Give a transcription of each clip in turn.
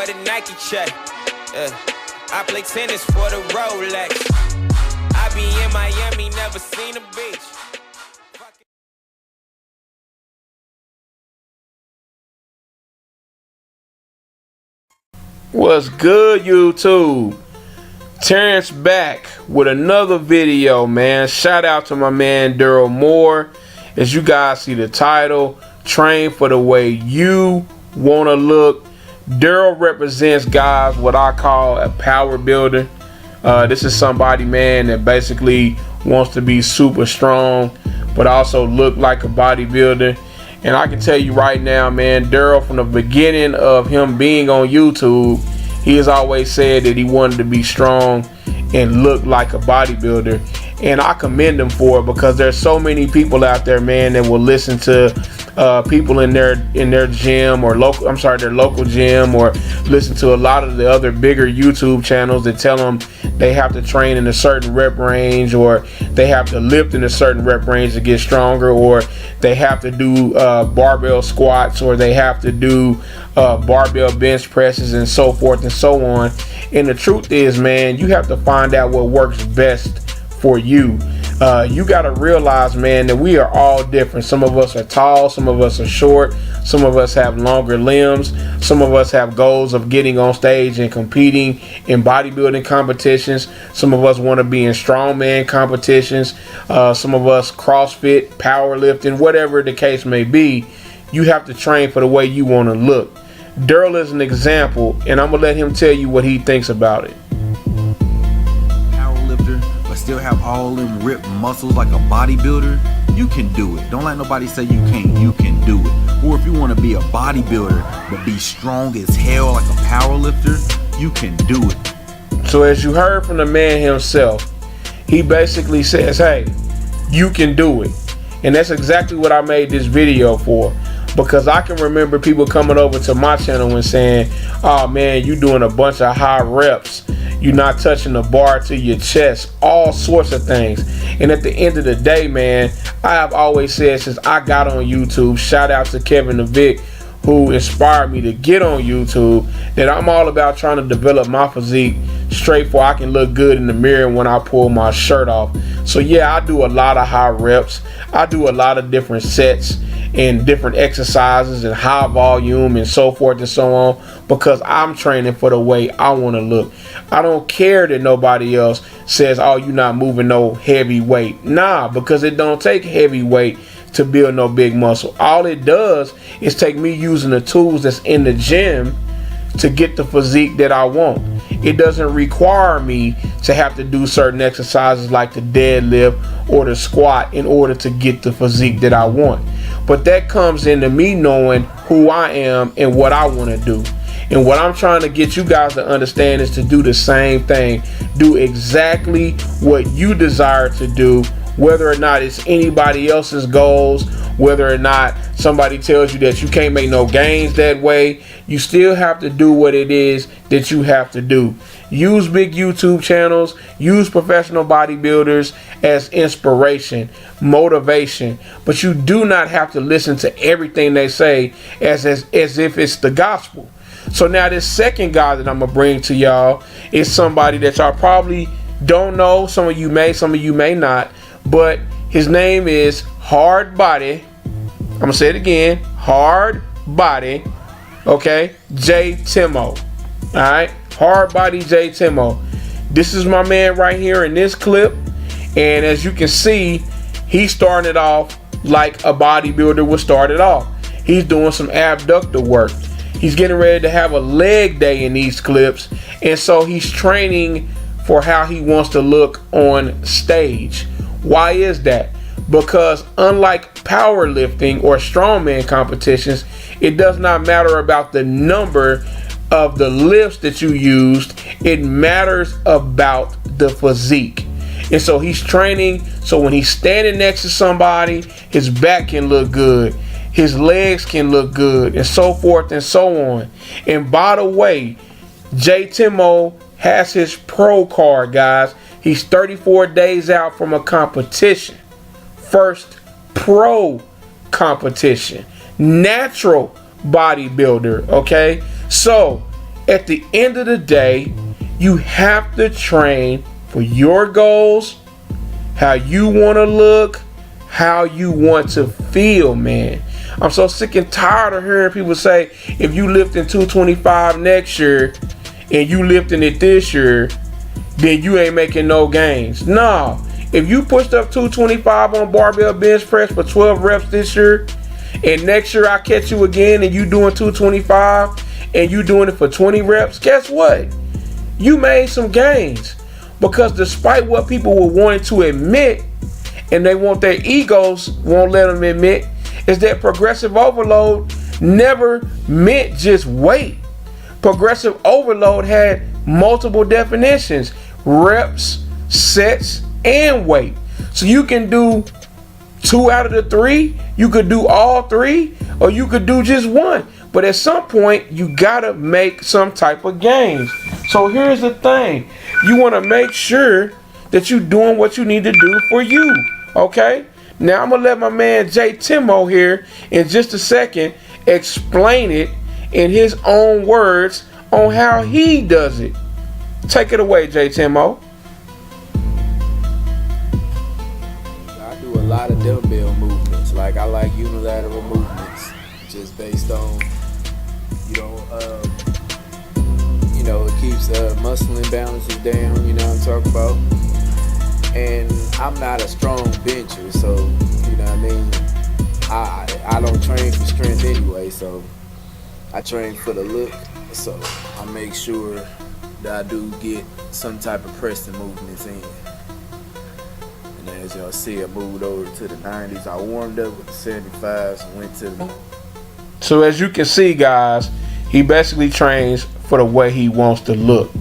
the Nike check. I play tennis for the Rolex. I be in Miami, never seen a beach. What's good, YouTube? Terrence back with another video, man. Shout out to my man Daryl Moore. As you guys see the title, Train for the Way You Want to Look. Daryl represents, guys, what I call a power builder. This is somebody, man, that basically wants to be super strong but also look like a bodybuilder. And I can tell you right now, man, Daryl, from the beginning of him being on YouTube, he has always said that he wanted to be strong and look like a bodybuilder. And I commend him for it, because there's so many people out there, man, that will listen to people in their gym or their local gym, or listen to a lot of the other bigger YouTube channels that tell them they have to train in a certain rep range, or they have to lift in a certain rep range to get stronger, or they have to do barbell squats, or they have to do barbell bench presses, and so forth and so on. And the truth is, man, you have to find out what works best for you. You got to realize, man, that we are all different. Some of us are tall, some of us are short, some of us have longer limbs, some of us have goals of getting on stage and competing in bodybuilding competitions, some of us want to be in strongman competitions, some of us CrossFit, powerlifting, whatever the case may be. You have to train for the way you want to look. Daryl is an example, and I'm gonna let him tell you what he thinks about it. Still have all them ripped muscles like a bodybuilder, you can do it. Don't let nobody say you can't. You can do it. Or if you want to be a bodybuilder but be strong as hell like a power lifter, you can do it. So as you heard from the man himself, he basically says, hey, you can do it. And that's exactly what I made this video for, because I can remember people coming over to my channel and saying, oh man, you doing a bunch of high reps, you're not touching the bar to your chest, all sorts of things. And at the end of the day, man, I have always said since I got on YouTube, shout out to Kevin the Vic, who inspired me to get on YouTube, that I'm all about trying to develop my physique straight for I can look good in the mirror when I pull my shirt off. So yeah, I do a lot of high reps. I do a lot of different sets and different exercises and high volume and so forth and so on, because I'm training for the way I want to look. I don't care that nobody else says, oh, you're not moving no heavy weight. Nah, because it don't take heavy weight to build no big muscle. All it does is take me using the tools that's in the gym to get the physique that I want. It doesn't require me to have to do certain exercises like the deadlift or the squat in order to get the physique that I want. But that comes into me knowing who I am and what I want to do. And what I'm trying to get you guys to understand is to do the same thing. Do exactly what you desire to do, whether or not it's anybody else's goals, whether or not somebody tells you that you can't make no gains that way. You still have to do what it is that you have to do. Use big YouTube channels, use professional bodybuilders as inspiration, motivation, but you do not have to listen to everything they say as if it's the gospel. So now this second guy that I'm gonna bring to y'all is somebody that y'all probably don't know. Some of you may not, but his name is Hard Body. I'm gonna say it again, Hard Body. Okay, J Timo. All right, Hard Body J Timo. This is my man right here in this clip, and as you can see, he started off like a bodybuilder would start it off. He's doing some abductor work. He's getting ready to have a leg day in these clips, and so he's training for how he wants to look on stage. Why is that? Because unlike powerlifting or strongman competitions, it does not matter about the number of the lifts that you used. It matters about the physique. And so he's training so when he's standing next to somebody, his back can look good, his legs can look good, and so forth and so on. And by the way, J Timo has his pro card, guys. He's 34 days out from a competition. First pro competition. Natural bodybuilder, okay? So At the end of the day, you have to train for your goals, how you want to look, how you want to feel, man. I'm so sick and tired of hearing people say, if you lifting 225 next year and you lifting it this year, then you ain't making no gains. No, if you pushed up 225 on barbell bench press for 12 reps this year, and next year I catch you again and you doing 225 and you doing it for 20 reps, guess what? You made some gains. Because despite what people were wanting to admit, and they want their egos won't let them admit, is that progressive overload never meant just weight. Progressive overload had multiple definitions: reps, sets, and weight. So you can do 2 out of the 3, you could do all 3, or you could do just 1. But at some point, you gotta make some type of gains. So here's the thing. You wanna make sure that you're doing what you need to do for you, okay? Now I'm gonna let my man Jay Timo here in just a second explain it in his own words on how he does it. Take it away, Jay Timo. I do a lot of dumbbell movements. Like I like unilateral movements, just based on, it keeps muscle imbalances down. You know what I'm talking about. And I'm not a strong bencher, so you know what I mean. I don't train for strength anyway, so I train for the look. So I make sure that I do get some type of pressing movements in. And as y'all see, I moved over to the 90s. I warmed up with the 75s and went to the. So as you can see, guys, he basically trains for the way he wants to look.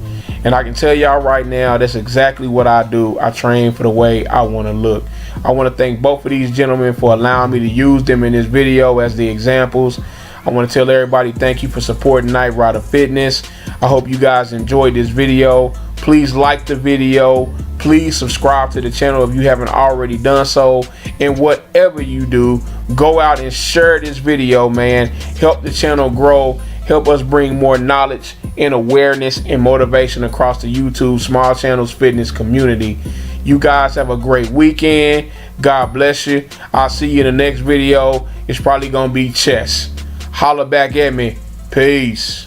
And I can tell y'all right now, that's exactly what I do. I train for the way I want to look. I want to thank both of these gentlemen for allowing me to use them in this video as the examples. I want to tell everybody thank you for supporting Knight Rider Fitness. I hope you guys enjoyed this video. Please like the video. Please subscribe to the channel if you haven't already done so. And whatever you do, go out and share this video, man. Help the channel grow. Help us bring more knowledge and awareness and motivation across the YouTube Small Channels Fitness community. You guys have a great weekend. God bless you. I'll see you in the next video. It's probably going to be chest. Holla back at me. Peace.